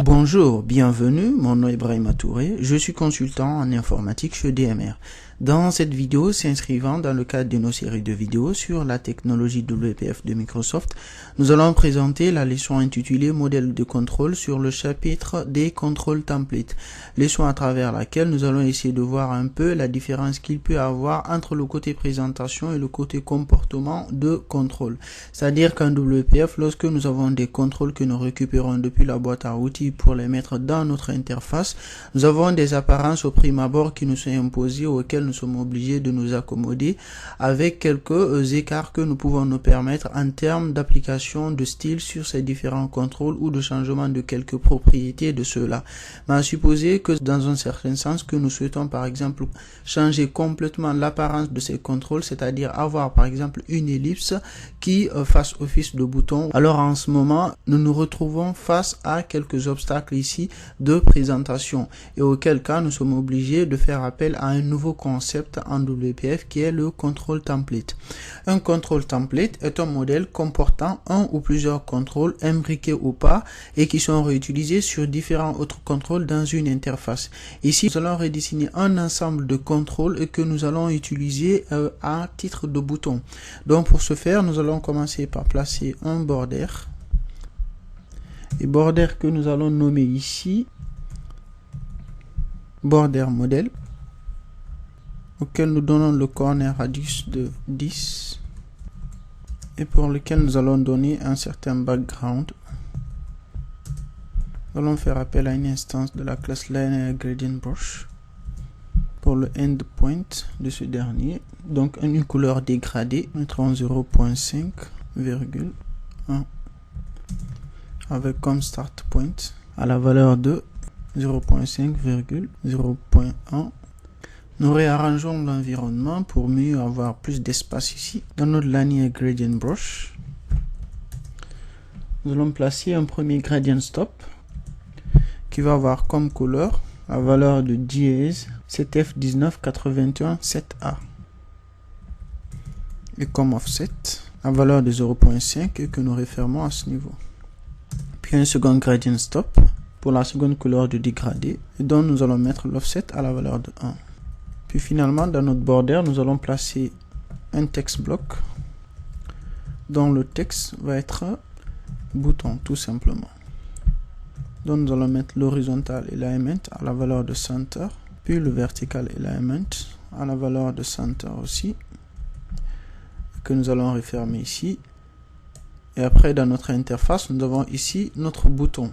Bonjour, bienvenue, mon nom est Ibrahima Touré, je suis consultant en informatique chez DMR. Dans cette vidéo, s'inscrivant dans le cadre de nos séries de vidéos sur la technologie WPF de Microsoft, nous allons présenter la leçon intitulée Modèle de contrôle sur le chapitre des contrôles templates, leçon à travers laquelle nous allons essayer de voir un peu la différence qu'il peut y avoir entre le côté présentation et le côté comportement de contrôle. C'est-à-dire qu'en WPF, lorsque nous avons des contrôles que nous récupérons depuis la boîte à outils pour les mettre dans notre interface, nous avons des apparences au prime abord qui nous sont imposées, auxquelles nous sommes obligés de nous accommoder, avec quelques écarts que nous pouvons nous permettre en termes d'application de style sur ces différents contrôles ou de changement de quelques propriétés de ceux-là. Mais à supposer que dans un certain sens que nous souhaitons par exemple changer complètement l'apparence de ces contrôles, c'est-à-dire avoir par exemple une ellipse qui fasse office de bouton, alors en ce moment nous nous retrouvons face à quelques obstacles ici de présentation et auquel cas nous sommes obligés de faire appel à un nouveau concept en WPF qui est le contrôle template. Un contrôle template est un modèle comportant un ou plusieurs contrôles imbriqués ou pas et qui sont réutilisés sur différents autres contrôles dans une interface. Ici, nous allons redessiner un ensemble de contrôles que nous allons utiliser à titre de bouton. Donc pour ce faire, nous allons commencer par placer un border. Et border que nous allons nommer ici border modèle, auquel nous donnons le corner radius de 10 et pour lequel nous allons donner un certain background. Nous allons faire appel à une instance de la classe Linear Gradient Brush pour le endpoint de ce dernier, donc une couleur dégradée, mettrons 0.5,1 avec comme start point à la valeur de 0.5,0.1. Nous réarrangeons l'environnement pour mieux avoir plus d'espace ici. Dans notre Linear Gradient Brush, nous allons placer un premier gradient stop qui va avoir comme couleur la valeur de dièse 7F19817A et comme offset la valeur de 0.5 que nous référons à ce niveau. Puis un second gradient stop pour la seconde couleur du dégradé et dont nous allons mettre l'offset à la valeur de 1. Puis finalement, dans notre border, nous allons placer un text block dont le texte va être bouton, tout simplement. Donc nous allons mettre l'horizontal alignment à la valeur de center, puis le vertical alignment à la valeur de center aussi, que nous allons refermer ici. Et après, dans notre interface, nous avons ici notre bouton.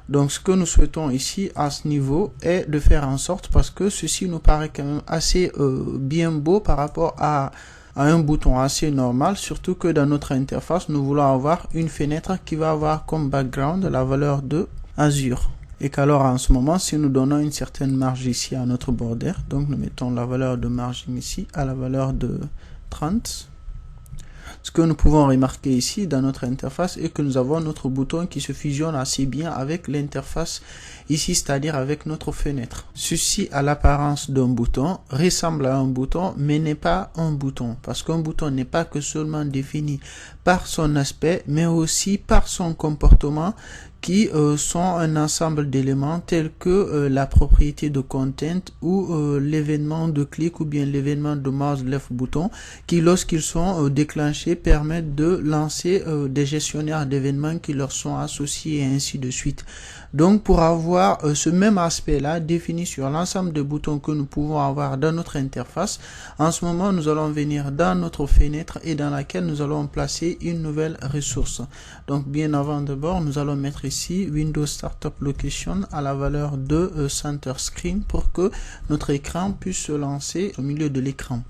Donc ce que nous souhaitons ici à ce niveau est de faire en sorte, parce que ceci nous paraît quand même assez bien beau par rapport à un bouton assez normal, surtout que dans notre interface nous voulons avoir une fenêtre qui va avoir comme background la valeur de azur, et qu'alors en ce moment si nous donnons une certaine marge ici à notre border, donc nous mettons la valeur de margin ici à la valeur de 30, ce que nous pouvons remarquer ici dans notre interface est que nous avons notre bouton qui se fusionne assez bien avec l'interface ici, c'est-à-dire avec notre fenêtre. Ceci a l'apparence d'un bouton, ressemble à un bouton, mais n'est pas un bouton, parce qu'un bouton n'est pas que seulement défini par son aspect, mais aussi par son comportement, qui sont un ensemble d'éléments tels que la propriété de content ou l'événement de clic ou bien l'événement de mouse left button qui lorsqu'ils sont déclenchés permettent de lancer des gestionnaires d'événements qui leur sont associés et ainsi de suite. Donc pour avoir ce même aspect là défini sur l'ensemble des boutons que nous pouvons avoir dans notre interface, en ce moment nous allons venir dans notre fenêtre et dans laquelle nous allons placer une nouvelle ressource. Donc bien avant d'abord nous allons mettre ici Windows Startup Location à la valeur de Center Screen pour que notre écran puisse se lancer au milieu de l'écran.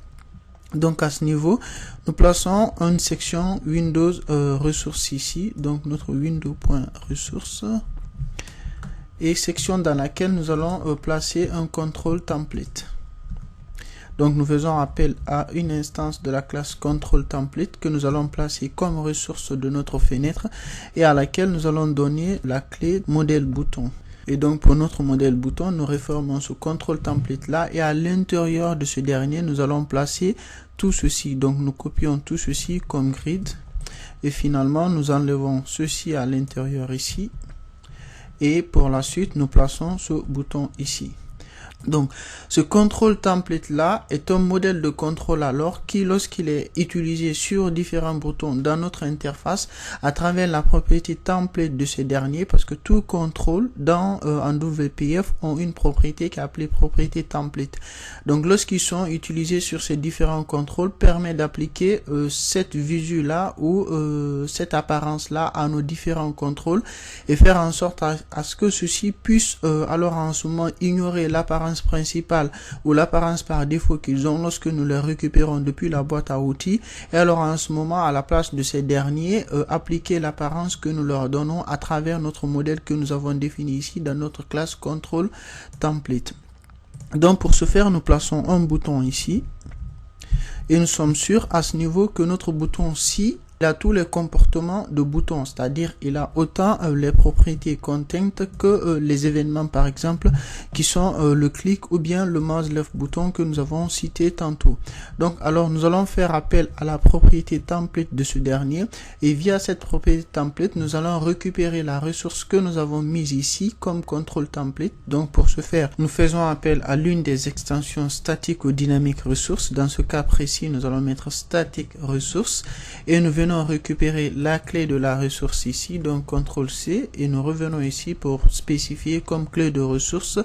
Donc à ce niveau, nous plaçons une section Windows ressources ici, donc notre window.ressources et section dans laquelle nous allons placer un contrôle template. Donc nous faisons appel à une instance de la classe control_template que nous allons placer comme ressource de notre fenêtre et à laquelle nous allons donner la clé modèle bouton. Et donc pour notre modèle bouton, nous réformons ce control_template là et à l'intérieur de ce dernier, nous allons placer tout ceci. Donc nous copions tout ceci comme grid et finalement nous enlevons ceci à l'intérieur ici et pour la suite nous plaçons ce bouton ici. Donc, ce control_template là est un modèle de contrôle alors qui, lorsqu'il est utilisé sur différents boutons dans notre interface, à travers la propriété template de ces derniers, parce que tout contrôle dans en WPF ont une propriété qui est appelée propriété template. Donc, lorsqu'ils sont utilisés sur ces différents contrôles, permet d'appliquer cette visu là ou cette apparence là à nos différents contrôles et faire en sorte à ce que ceux-ci puissent alors en ce moment ignorer l'apparence principale ou l'apparence par défaut qu'ils ont lorsque nous les récupérons depuis la boîte à outils et alors en ce moment à la place de ces derniers appliquer l'apparence que nous leur donnons à travers notre modèle que nous avons défini ici dans notre classe control_template. Donc pour ce faire nous plaçons un bouton ici et nous sommes sûrs à ce niveau que notre bouton-ci il a tous les comportements de boutons, c'est-à-dire il a autant les propriétés content que les événements par exemple qui sont le clic ou bien le mouse left bouton que nous avons cité tantôt. Donc alors nous allons faire appel à la propriété template de ce dernier et via cette propriété template nous allons récupérer la ressource que nous avons mise ici comme control template. Donc pour ce faire nous faisons appel à l'une des extensions statiques ou dynamiques ressources. Dans ce cas précis nous allons mettre static ressource et nous venons récupérer la clé de la ressource ici, donc CTRL-C et nous revenons ici pour spécifier comme clé de ressource,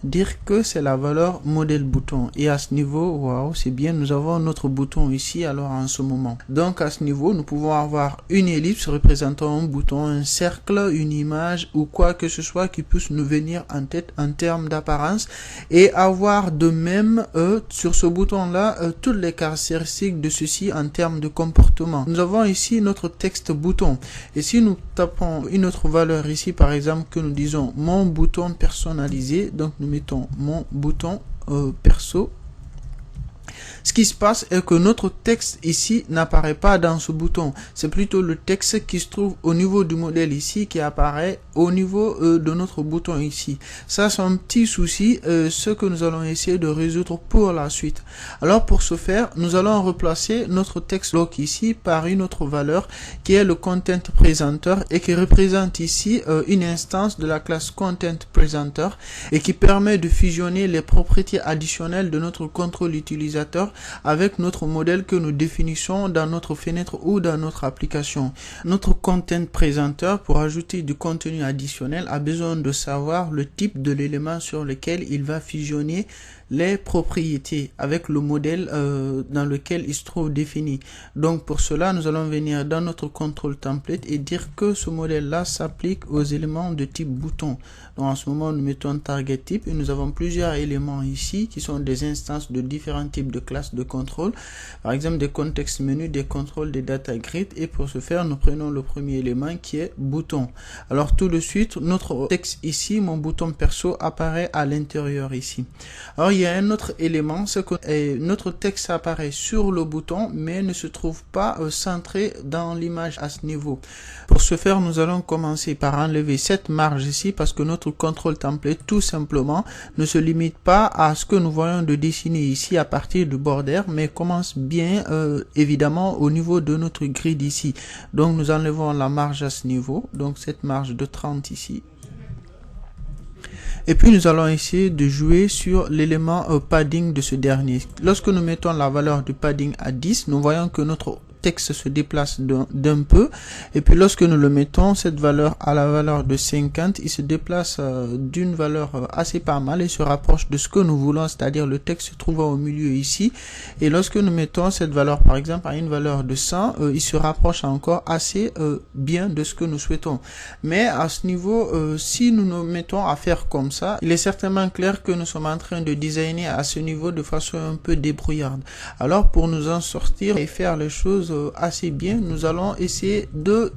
dire que c'est la valeur modèle bouton et à ce niveau, waouh, c'est bien, nous avons notre bouton ici alors en ce moment. Donc à ce niveau, nous pouvons avoir une ellipse représentant un bouton, un cercle, une image ou quoi que ce soit qui puisse nous venir en tête en termes d'apparence et avoir de même sur ce bouton là toutes les caractéristiques de ceci en termes de comportement. Nous avons ici notre texte bouton et si nous tapons une autre valeur ici par exemple que nous disons mon bouton personnalisé, donc nous mettons mon bouton perso, ce qui se passe est que notre texte ici n'apparaît pas dans ce bouton. C'est plutôt le texte qui se trouve au niveau du modèle ici qui apparaît au niveau de notre bouton ici. Ça c'est un petit souci, ce que nous allons essayer de résoudre pour la suite. Alors pour ce faire, nous allons replacer notre texte bloc ici par une autre valeur qui est le content presenter et qui représente ici une instance de la classe content presenter et qui permet de fusionner les propriétés additionnelles de notre contrôle utilisateur avec notre modèle que nous définissons dans notre fenêtre ou dans notre application. Notre content presenter, pour ajouter du contenu additionnel, a besoin de savoir le type de l'élément sur lequel il va fusionner les propriétés avec le modèle dans lequel il se trouve défini. Donc pour cela, nous allons venir dans notre control template et dire que ce modèle-là s'applique aux éléments de type bouton. Donc en ce moment, nous mettons target type et nous avons plusieurs éléments ici qui sont des instances de différents types de classes de contrôle. Par exemple, des contextes menus, des contrôles, des data grid. Et pour ce faire, nous prenons le premier élément qui est bouton. Alors tout de suite, notre texte ici, mon bouton perso, apparaît à l'intérieur ici. Alors il y a un autre élément, c'est que notre texte apparaît sur le bouton mais ne se trouve pas centré dans l'image à ce niveau. Pour ce faire, nous allons commencer par enlever cette marge ici parce que notre contrôle template tout simplement ne se limite pas à ce que nous voyons de dessiner ici à partir du border mais commence bien évidemment au niveau de notre grid ici. Donc nous enlevons la marge à ce niveau, donc cette marge de 30 ici. Et puis nous allons essayer de jouer sur l'élément padding de ce dernier. Lorsque nous mettons la valeur du padding à 10, nous voyons que notre texte se déplace d'un peu et puis lorsque nous le mettons cette valeur à la valeur de 50, il se déplace d'une valeur assez pas mal et se rapproche de ce que nous voulons, c'est-à-dire le texte se trouvant au milieu ici, et lorsque nous mettons cette valeur par exemple à une valeur de 100, il se rapproche encore assez bien de ce que nous souhaitons. Mais à ce niveau, si nous nous mettons à faire comme ça, il est certainement clair que nous sommes en train de designer à ce niveau de façon un peu débrouillarde. Alors pour nous en sortir et faire les choses assez bien, nous allons essayer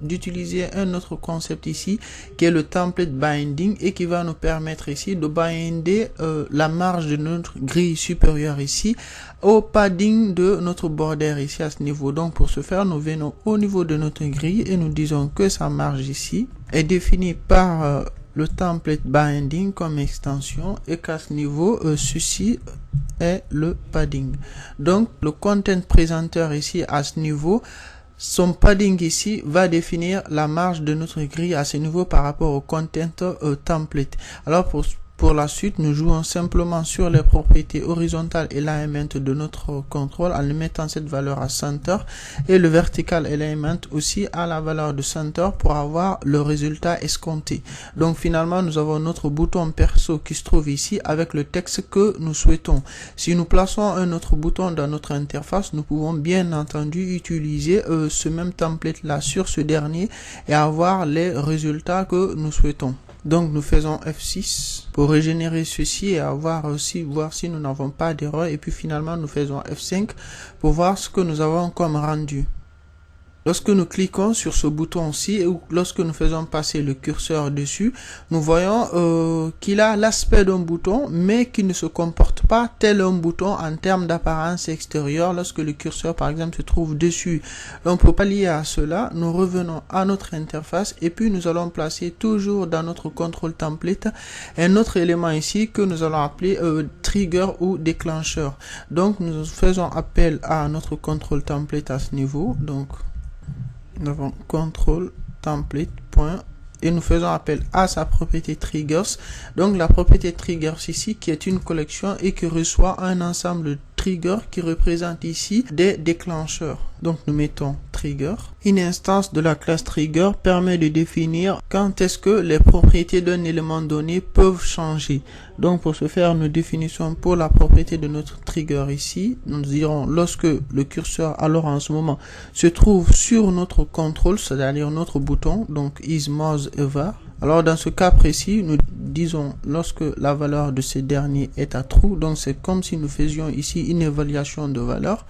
d'utiliser un autre concept ici qui est le template binding et qui va nous permettre ici de binder la marge de notre grille supérieure ici au padding de notre border ici à ce niveau. Donc pour ce faire, nous venons au niveau de notre grille et nous disons que sa marge ici est définie par le template binding comme extension et qu'à ce niveau, ceci est le padding. Donc le content presenter ici à ce niveau, son padding ici va définir la marge de notre grille à ce niveau par rapport au content template. Alors pour la suite, nous jouons simplement sur les propriétés horizontales et alignment de notre contrôle en mettant cette valeur à center et le vertical alignment aussi à la valeur de center pour avoir le résultat escompté. Donc finalement, nous avons notre bouton perso qui se trouve ici avec le texte que nous souhaitons. Si nous plaçons un autre bouton dans notre interface, nous pouvons bien entendu utiliser ce même template là sur ce dernier et avoir les résultats que nous souhaitons. Donc nous faisons F6 pour régénérer ceci et voir si nous n'avons pas d'erreur, et puis finalement nous faisons F5 pour voir ce que nous avons comme rendu. Lorsque nous cliquons sur ce bouton-ci ou lorsque nous faisons passer le curseur dessus, nous voyons qu'il a l'aspect d'un bouton mais qui ne se comporte pas tel un bouton en termes d'apparence extérieure lorsque le curseur par exemple se trouve dessus. Donc pour pallier à cela, nous revenons à notre interface et puis nous allons placer toujours dans notre contrôle template un autre élément ici que nous allons appeler trigger ou déclencheur. Donc nous faisons appel à notre contrôle template à ce niveau. Donc nous avons control template point et nous faisons appel à sa propriété triggers. Donc la propriété triggers ici qui est une collection et qui reçoit un ensemble de triggers qui représente ici des déclencheurs. Donc nous mettons trigger. Une instance de la classe trigger permet de définir quand est-ce que les propriétés d'un élément donné peuvent changer. Donc pour ce faire, nous définissons pour la propriété de notre trigger ici, nous dirons lorsque le curseur alors en ce moment se trouve sur notre contrôle, c'est-à-dire notre bouton, donc is mouse over. Alors dans ce cas précis, nous disons lorsque la valeur de ce dernier est à true, donc c'est comme si nous faisions ici une évaluation de valeur,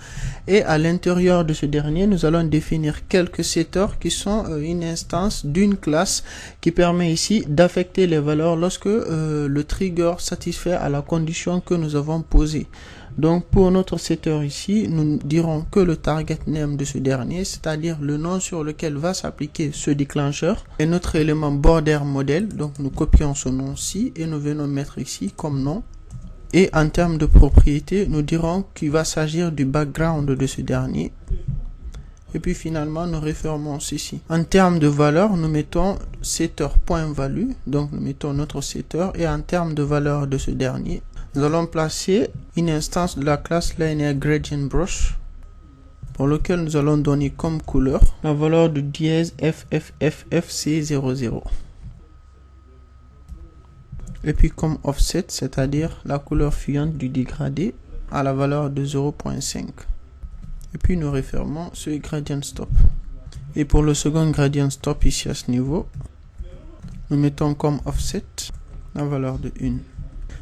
et à l'intérieur de ce dernier, nous allons définir quelques setters qui sont une instance d'une classe qui permet ici d'affecter les valeurs lorsque le trigger satisfait à la condition que nous avons posée. Donc pour notre setter ici, nous dirons que le target name de ce dernier, c'est-à-dire le nom sur lequel va s'appliquer ce déclencheur, est notre élément border model. Donc nous copions ce nom-ci et nous venons mettre ici comme nom. Et en termes de propriété, nous dirons qu'il va s'agir du background de ce dernier. Et puis finalement, nous refermons ceci. En termes de valeur, nous mettons setter.value. Donc nous mettons notre setter et en termes de valeur de ce dernier, nous allons placer une instance de la classe Linear Gradient Brush pour lequel nous allons donner comme couleur la valeur de dièse FFFFC00. Et puis comme offset, c'est-à-dire la couleur fuyante du dégradé à la valeur de 0.5. Et puis nous refermons ce gradient stop. Et pour le second gradient stop ici à ce niveau, nous mettons comme offset la valeur de 1.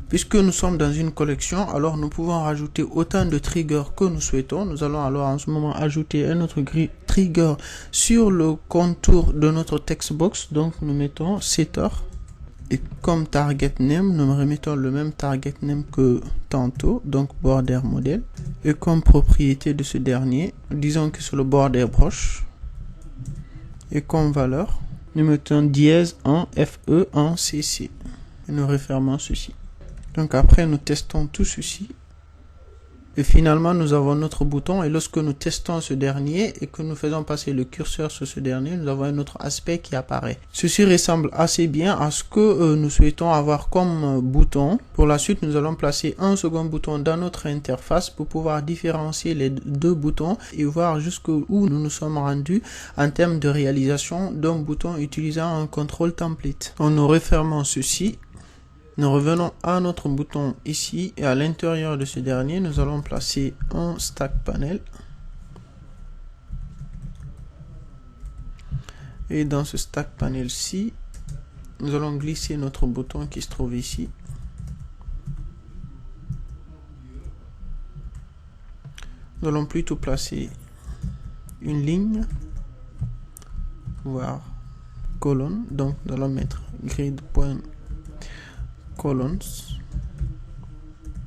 Puisque nous sommes dans une collection, alors nous pouvons rajouter autant de triggers que nous souhaitons. Nous allons alors en ce moment ajouter un autre trigger sur le contour de notre textbox. Donc nous mettons setter. Et comme target name, nous remettons le même target name que tantôt, donc border model. Et comme propriété de ce dernier, disons que c'est le border brush. Et comme valeur, nous mettons dièse en FE en CC. Et nous refermons ceci. Donc après nous testons tout ceci et finalement nous avons notre bouton, et lorsque nous testons ce dernier et que nous faisons passer le curseur sur ce dernier, nous avons un autre aspect qui apparaît. Ceci ressemble assez bien à ce que nous souhaitons avoir comme bouton. Pour la suite, nous allons placer un second bouton dans notre interface pour pouvoir différencier les deux boutons et voir jusqu'où nous nous sommes rendus en termes de réalisation d'un bouton utilisant un contrôle template. En nous refermons ceci. Nous revenons à notre bouton ici et à l'intérieur de ce dernier, nous allons placer un stack panel. Et dans ce stack panel-ci, nous allons glisser notre bouton qui se trouve ici. Nous allons plutôt placer une ligne, voire colonne. Donc nous allons mettre grid.columns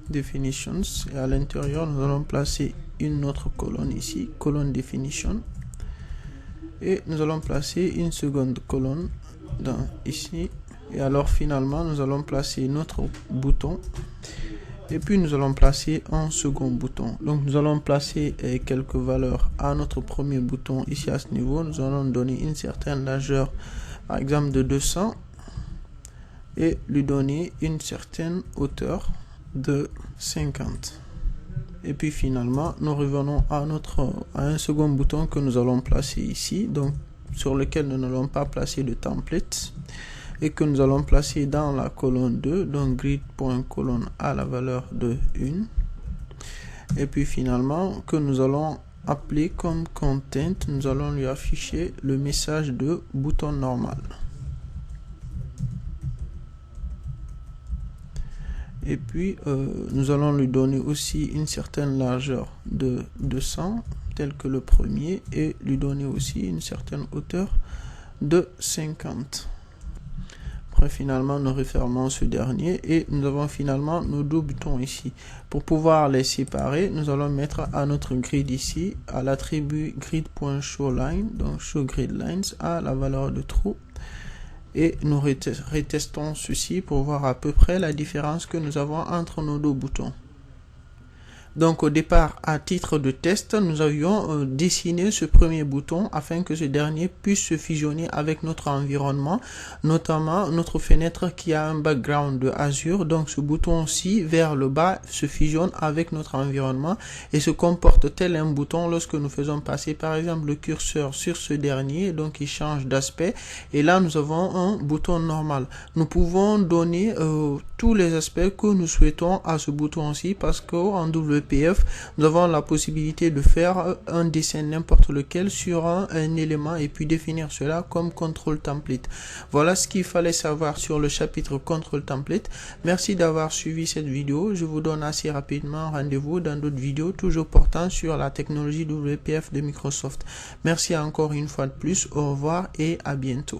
definitions, et à l'intérieur nous allons placer une autre colonne ici, colonne definition, et nous allons placer une seconde colonne ici, et alors finalement nous allons placer notre bouton, et puis nous allons placer un second bouton. Donc nous allons placer quelques valeurs à notre premier bouton ici à ce niveau. Nous allons donner une certaine largeur, par exemple de 200, et lui donner une certaine hauteur de 50. Et puis finalement nous revenons à un second bouton que nous allons placer ici, donc sur lequel nous n'allons pas placer de template, et que nous allons placer dans la colonne 2, donc grid.colonne à la valeur de 1, et puis finalement que nous allons appeler comme content, nous allons lui afficher le message de bouton normal. Et puis nous allons lui donner aussi une certaine largeur de 200 tel que le premier, et lui donner aussi une certaine hauteur de 50. Après finalement nous refermons ce dernier, et nous avons finalement nos deux boutons ici. Pour pouvoir les séparer, nous allons mettre à notre grid ici, à l'attribut grid.showLine, donc showGridLines à la valeur de true, et nous retestons ceci pour voir à peu près la différence que nous avons entre nos deux boutons. Donc au départ, à titre de test, nous avions dessiné ce premier bouton afin que ce dernier puisse se fusionner avec notre environnement, notamment notre fenêtre qui a un background de azur. Donc ce bouton-ci vers le bas se fusionne avec notre environnement et se comporte tel un bouton lorsque nous faisons passer par exemple le curseur sur ce dernier, donc il change d'aspect, et là nous avons un bouton normal. Nous pouvons donner tous les aspects que nous souhaitons à ce bouton-ci, parce qu'en WPF nous avons la possibilité de faire un dessin n'importe lequel sur un élément et puis définir cela comme control template. Voilà ce qu'il fallait savoir sur le chapitre control template. Merci d'avoir suivi cette vidéo. Je vous donne assez rapidement rendez-vous dans d'autres vidéos toujours portant sur la technologie WPF de Microsoft. Merci encore une fois de plus. Au revoir et à bientôt.